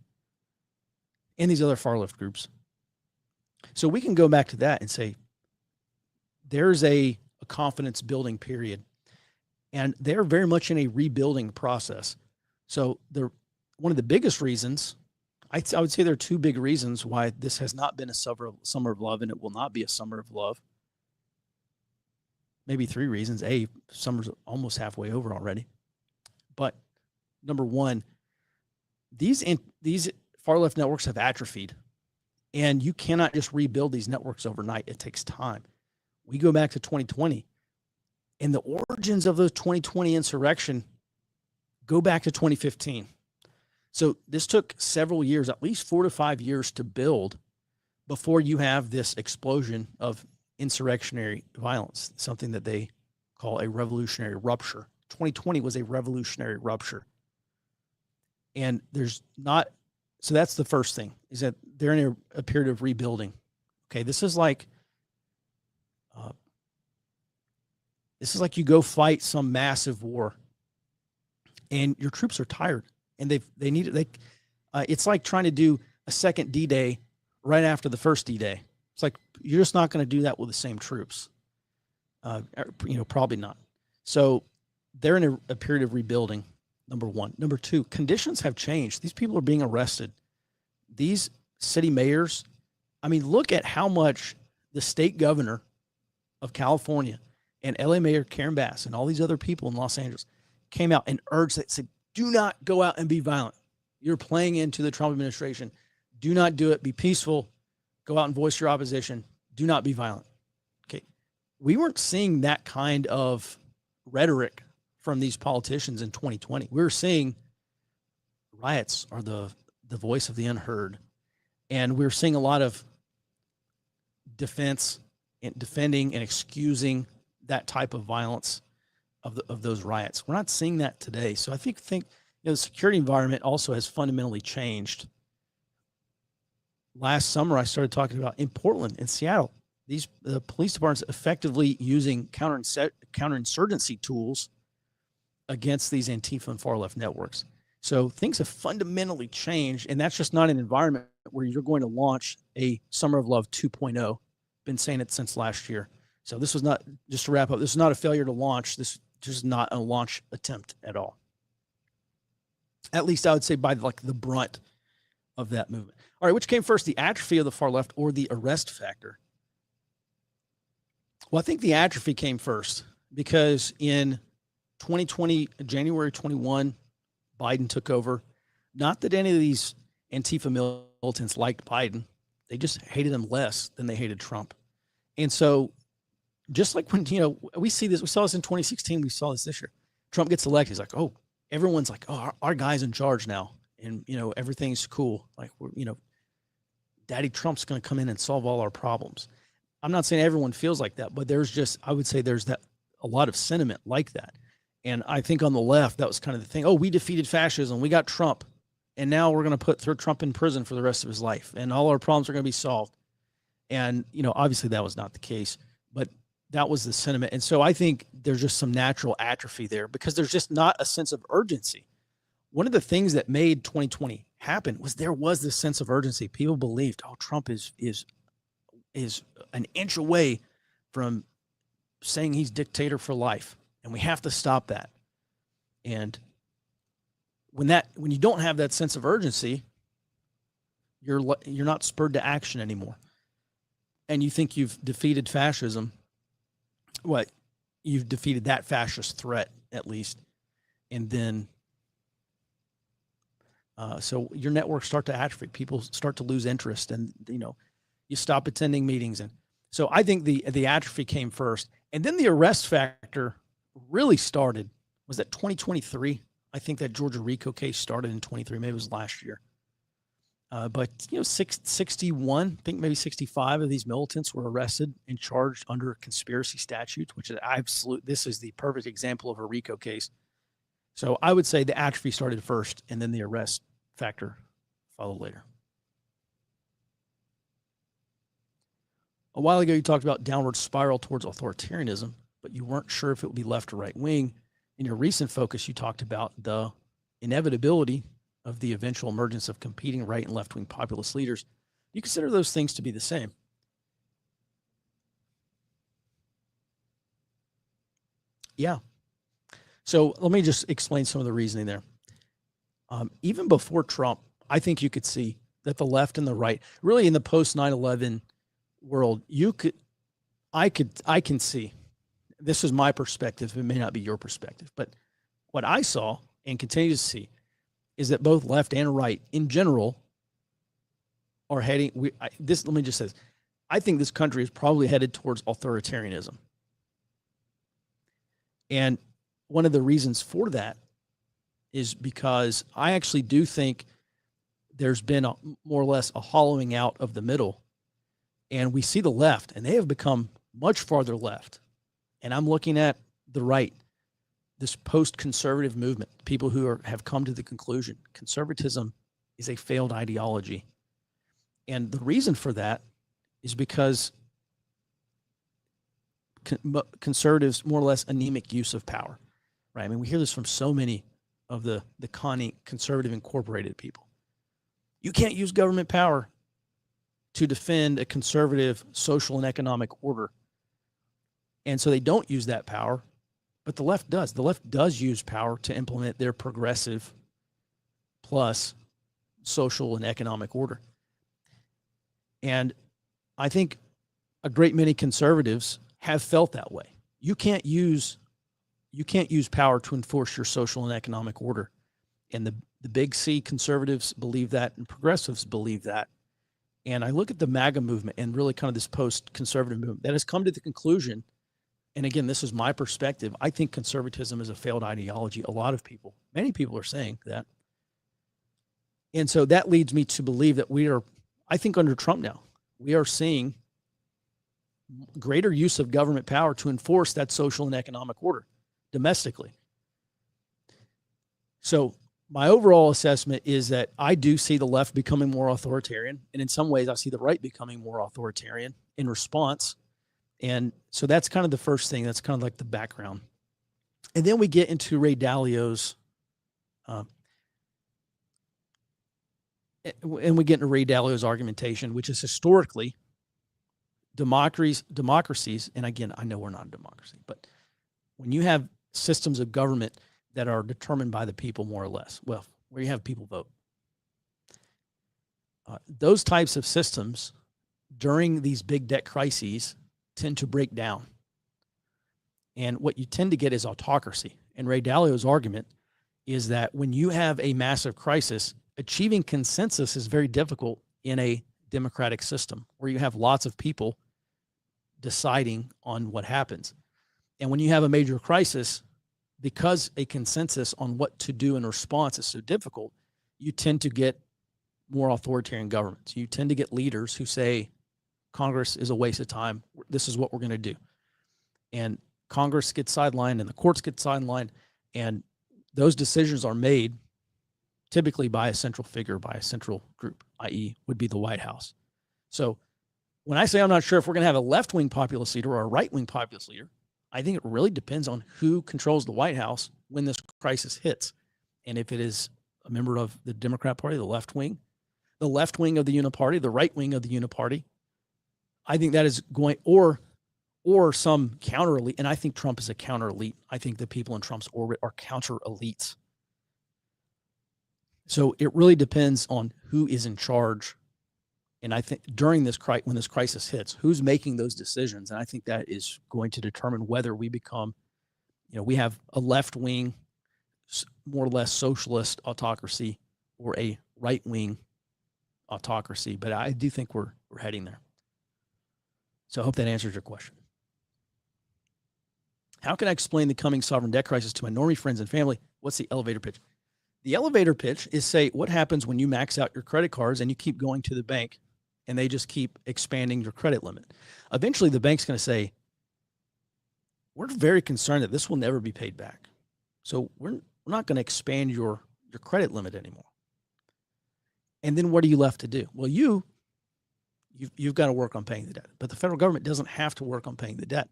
and these other far left groups. So we can go back to that and say there's a confidence building period, and they're very much in a rebuilding process. So one of the biggest reasons, I would say there are two big reasons why this has not been a summer of love, and it will not be a summer of love. Maybe three reasons. A, summer's almost halfway over already. But number one, these far left networks have atrophied, and you cannot just rebuild these networks overnight. It takes time. We go back to 2020, and the origins of the 2020 insurrection go back to 2015. So this took several years, at least 4 to 5 years, to build before you have this explosion of insurrectionary violence, something that they call a revolutionary rupture. 2020 was a revolutionary rupture. And so that's the first thing, is that they're in a period of rebuilding. Okay, this is like you go fight some massive war, and your troops are tired, and they need it. It's like trying to do a second D-Day right after the first D-Day. It's like, you're just not going to do that with the same troops. Probably not. So they're in a period of rebuilding, number one. Number two, conditions have changed. These people are being arrested. These city mayors, look at how much the state governor of California and LA Mayor Karen Bass and all these other people in Los Angeles came out and urged that, said, do not go out and be violent. You're playing into the Trump administration. Do not do it. Be peaceful. Go out and voice your opposition. Do not be violent. Okay. We weren't seeing that kind of rhetoric from these politicians in 2020. We were seeing riots are the voice of the unheard. And we were seeing a lot of defense and defending and excusing that type of violence of those riots. We're not seeing that today. So I think the security environment also has fundamentally changed. Last summer, I started talking about in Portland and Seattle, the police departments effectively using counterinsurgency tools against these Antifa and far left networks. So things have fundamentally changed, and that's just not an environment where you're going to launch a Summer of Love 2.0. Been saying it since last year. So this was not, just to wrap up, this is not a failure to launch. This is not a launch attempt at all. At least I would say by the brunt of that movement. All right, which came first, the atrophy of the far left or the arrest factor? Well, I think the atrophy came first, because in 2020, January 21, Biden took over. Not that any of these Antifa militants liked Biden. They just hated him less than they hated Trump. And so just like when, we saw this in 2016, we saw this this year. Trump gets elected. He's like, oh, everyone's like, oh, our guy's in charge now. And, everything's cool. Like, Daddy Trump's going to come in and solve all our problems. I'm not saying everyone feels like that, but I would say there's a lot of sentiment like that. And I think on the left, that was kind of the thing. Oh, we defeated fascism. We got Trump. And now we're going to throw Trump in prison for the rest of his life. And all our problems are going to be solved. And, obviously that was not the case, but that was the sentiment. And so I think there's just some natural atrophy there, because there's just not a sense of urgency. One of the things that made 2020 happen was there was this sense of urgency. People believed, oh, Trump is an inch away from saying he's dictator for life, and we have to stop that. And when you don't have that sense of urgency, you're not spurred to action anymore. And you think you've defeated fascism. You've defeated that fascist threat. at least. And then, so your networks start to atrophy. People start to lose interest, and you stop attending meetings. And so I think the atrophy came first, and then the arrest factor really started. Was that 2023? I think that Georgia RICO case started in 23. Maybe it was last year. But 61, I think maybe 65 of these militants were arrested and charged under conspiracy statutes, which is this is the perfect example of a RICO case. So I would say the atrophy started first, and then the arrest factor followed later. A while ago, you talked about downward spiral towards authoritarianism, but you weren't sure if it would be left or right wing. In your recent focus, you talked about the inevitability of the eventual emergence of competing right and left-wing populist leaders. Do you consider those things to be the same? Yeah. So let me just explain some of the reasoning there. Even before Trump, I think you could see that the left and the right, really in the post 9/11 world, I can see, this is my perspective, it may not be your perspective, but what I saw and continue to see is that both left and right in general are heading, let me just say this, I think this country is probably headed towards authoritarianism. And one of the reasons for that is because I actually do think there's been more or less a hollowing out of the middle. And we see the left, and they have become much farther left. And I'm looking at the right, this post-conservative movement, people who have come to the conclusion conservatism is a failed ideology. And the reason for that is because conservatives, more or less anemic use of power, right? I mean, we hear this from so many of the conservative incorporated people. You can't use government power to defend a conservative social and economic order. And so they don't use that power, but the left does. The left does use power to implement their progressive plus social and economic order. And I think a great many conservatives have felt that way. You can't use power to enforce your social and economic order. And the big C conservatives believe that, and progressives believe that. And I look at the MAGA movement and really kind of this post-conservative movement that has come to the conclusion, and again, this is my perspective, I think conservatism is a failed ideology. A lot of people, many people are saying that. And so that leads me to believe that I think under Trump now, we are seeing greater use of government power to enforce that social and economic order domestically. So my overall assessment is that I do see the left becoming more authoritarian, and in some ways I see the right becoming more authoritarian in response. And so that's kind of the first thing. That's kind of like the background. And then we get into Ray Dalio's, argumentation, which is historically democracies, and again, I know we're not a democracy, but when you have systems of government that are determined by the people more or less, well, where you have people vote, those types of systems during these big debt crises tend to break down. And what you tend to get is autocracy. And Ray Dalio's argument is that when you have a massive crisis, achieving consensus is very difficult in a democratic system where you have lots of people deciding on what happens. And when you have a major crisis, because a consensus on what to do in response is so difficult, you tend to get more authoritarian governments. You tend to get leaders who say, Congress is a waste of time. This is what we're going to do. And Congress gets sidelined and the courts get sidelined. And those decisions are made typically by a central figure, by a central group, i.e. would be the White House. So when I say I'm not sure if we're going to have a left-wing populist leader or a right-wing populist leader, I think it really depends on who controls the White House when this crisis hits. And if it is a member of the Democrat Party, the left wing of the Uniparty, the right wing of the Uniparty, I think that is going, or some counter elite. And I think Trump is a counter elite. I think the people in Trump's orbit are counter elites. So it really depends on who is in charge. And I think during this when this crisis hits, who's making those decisions? And I think that is going to determine whether we become We have a left wing, more or less socialist autocracy, or a right wing autocracy. But I do think we're heading there. So I hope that answers your question. How can I explain the coming sovereign debt crisis to my normie friends and family? What's the elevator pitch? The elevator pitch is, say, what happens when you max out your credit cards and you keep going to the bank and they just keep expanding your credit limit? Eventually, the bank's going to say, we're very concerned that this will never be paid back. So we're not going to expand your credit limit anymore. And then what are you left to do? Well, you've got to work on paying the debt. But the federal government doesn't have to work on paying the debt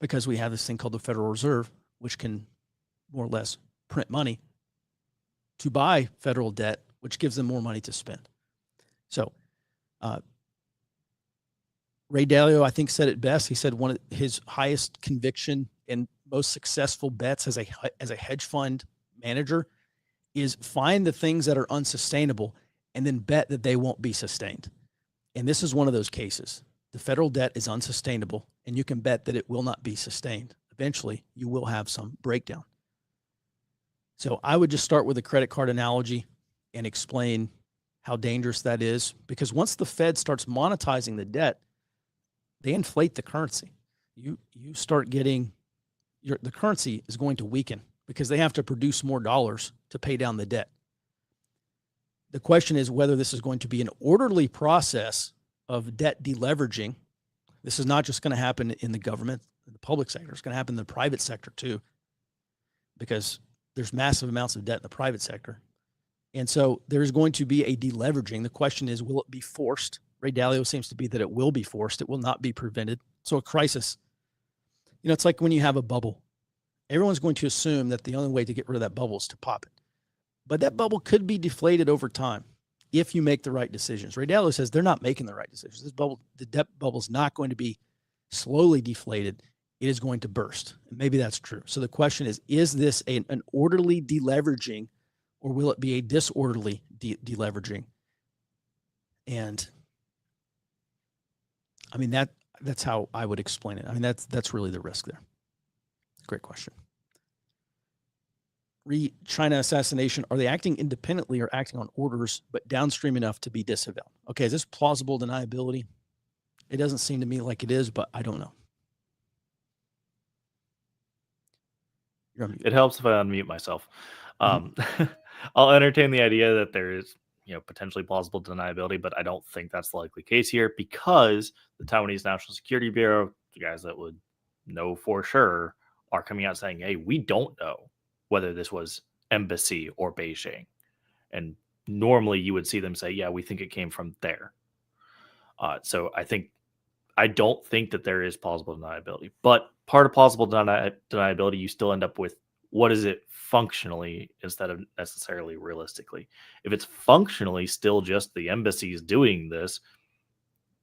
because we have this thing called the Federal Reserve, which can more or less print money to buy federal debt, which gives them more money to spend. So Ray Dalio, I think, said it best. He said one of his highest conviction and most successful bets as a hedge fund manager is find the things that are unsustainable and then bet that they won't be sustained. And this is one of those cases. The federal debt is unsustainable, and you can bet that it will not be sustained. Eventually, you will have some breakdown. So I would just start with a credit card analogy and explain how dangerous that is, because once the Fed starts monetizing the debt, they inflate the currency. You start getting the currency is going to weaken because they have to produce more dollars to pay down the debt. The question is whether this is going to be an orderly process of debt deleveraging. This is not just going to happen in the government, in the public sector. It's going to happen in the private sector too, because there's massive amounts of debt in the private sector. And so there's going to be a deleveraging. The question is, will it be forced? Ray Dalio seems to be that it will be forced. It will not be prevented. So a crisis, it's like when you have a bubble. Everyone's going to assume that the only way to get rid of that bubble is to pop it. But that bubble could be deflated over time if you make the right decisions. Ray Dalio says they're not making the right decisions. The debt bubble is not going to be slowly deflated. It is going to burst. And maybe that's true. So the question is this an orderly deleveraging, or will it be a disorderly deleveraging? And I mean, that's how I would explain it. I mean, that's really the risk there. Great question. China assassination, are they acting independently or acting on orders, but downstream enough to be disavowed? Okay, is this plausible deniability? It doesn't seem to me like it is, but I don't know. It helps if I unmute myself. I'll entertain the idea that there is, potentially plausible deniability, but I don't think that's the likely case here because the Taiwanese National Security Bureau, the guys that would know for sure, are coming out saying, hey, we don't know whether this was embassy or Beijing. And normally you would see them say, yeah, we think it came from there. So I don't think that there is plausible deniability, but part of plausible deniability, you still end up with what is it functionally instead of necessarily realistically. If it's functionally still just the embassies doing this,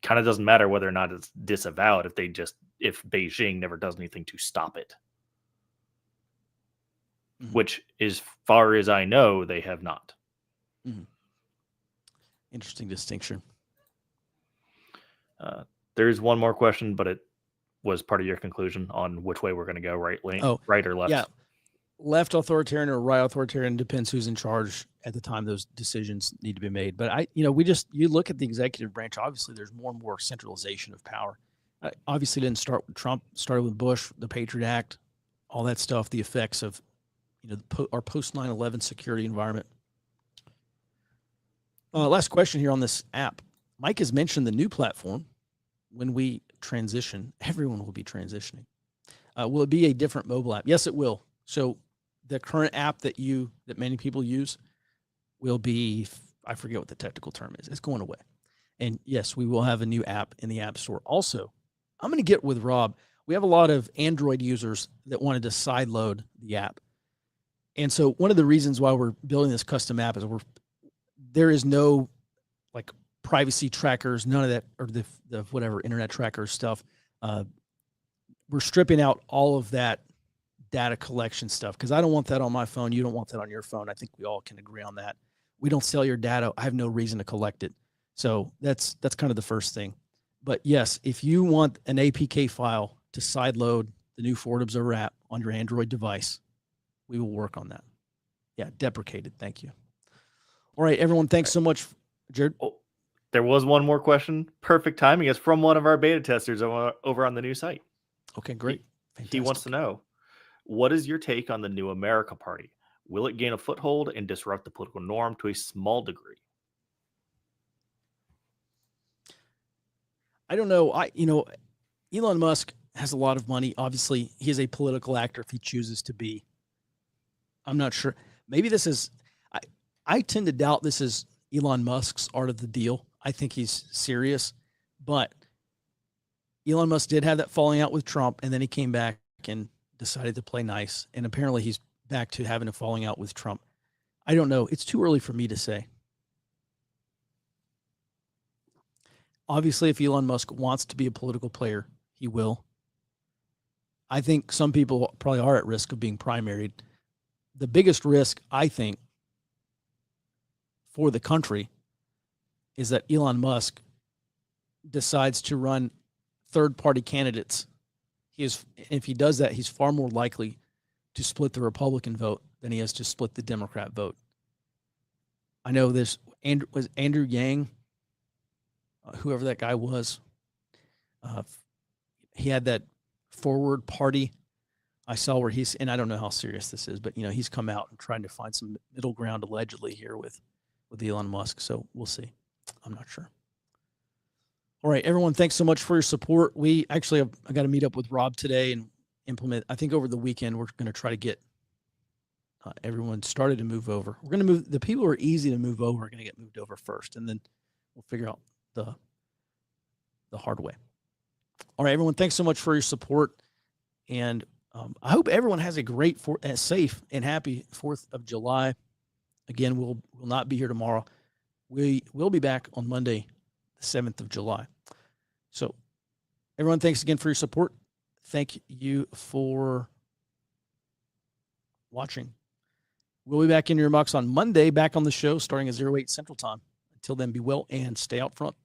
kind of doesn't matter whether or not it's disavowed if Beijing never does anything to stop it. Mm-hmm. Which, as far as I know, they have not. Mm-hmm. Interesting distinction. There's one more question, but it was part of your conclusion on which way we're going to go, right or left. Yeah, left authoritarian or right authoritarian, depends who's in charge at the time those decisions need to be made. But you look at the executive branch, obviously there's more and more centralization of power. Obviously didn't start with Trump, started with Bush, the Patriot Act, all that stuff, the effects of our post 9/11 security environment. Last question here on this app. Mike has mentioned the new platform. When we transition, everyone will be transitioning. Will it be a different mobile app? Yes, it will. So the current app that many people use will be, I forget what the technical term is. It's going away. And yes, we will have a new app in the App Store. Also, I'm going to get with Rob. We have a lot of Android users that wanted to sideload the app. And so one of the reasons why we're building this custom app is there is no like privacy trackers, none of that, or the whatever internet tracker stuff. We're stripping out all of that data collection stuff because I don't want that on my phone. You don't want that on your phone. I think we all can agree on that. We don't sell your data. I have no reason to collect it. So that's kind of the first thing. But yes, if you want an APK file to sideload the new Forward Observer app on your Android device. We will work on that. Yeah, deprecated. Thank you. All right, everyone. Thanks so much, Jared. Oh, there was one more question. Perfect timing. It's from one of our beta testers over on the new site. Okay, great. He wants to know, what is your take on the New America Party? Will it gain a foothold and disrupt the political norm to a small degree? I don't know. Elon Musk has a lot of money. Obviously, he is a political actor if he chooses to be. I'm not sure. Maybe this is. I tend to doubt this is Elon Musk's art of the deal. I think he's serious, but Elon Musk did have that falling out with Trump, and then he came back and decided to play nice. And apparently, he's back to having a falling out with Trump. I don't know. It's too early for me to say. Obviously, if Elon Musk wants to be a political player, he will. I think some people probably are at risk of being primaried. The biggest risk, I think, for the country is that Elon Musk decides to run third-party candidates. If he does that, he's far more likely to split the Republican vote than he is to split the Democrat vote. I know this was Andrew Yang, whoever that guy was. He had that forward party I saw where and I don't know how serious this is, but he's come out and trying to find some middle ground allegedly here with Elon Musk. So we'll see. I'm not sure. All right, everyone, thanks so much for your support. I got to meet up with Rob today and implement. I think over the weekend we're going to try to get everyone started to move over. We're going to move the people who are easy to move over are going to get moved over first, and then we'll figure out the hard way. All right, everyone, thanks so much for your support, and I hope everyone has a great, safe, and happy 4th of July. Again, we'll not be here tomorrow. We will be back on Monday, the 7th of July. So, everyone, thanks again for your support. Thank you for watching. We'll be back in your inbox on Monday, back on the show, starting at 08 Central Time. Until then, be well and stay out front.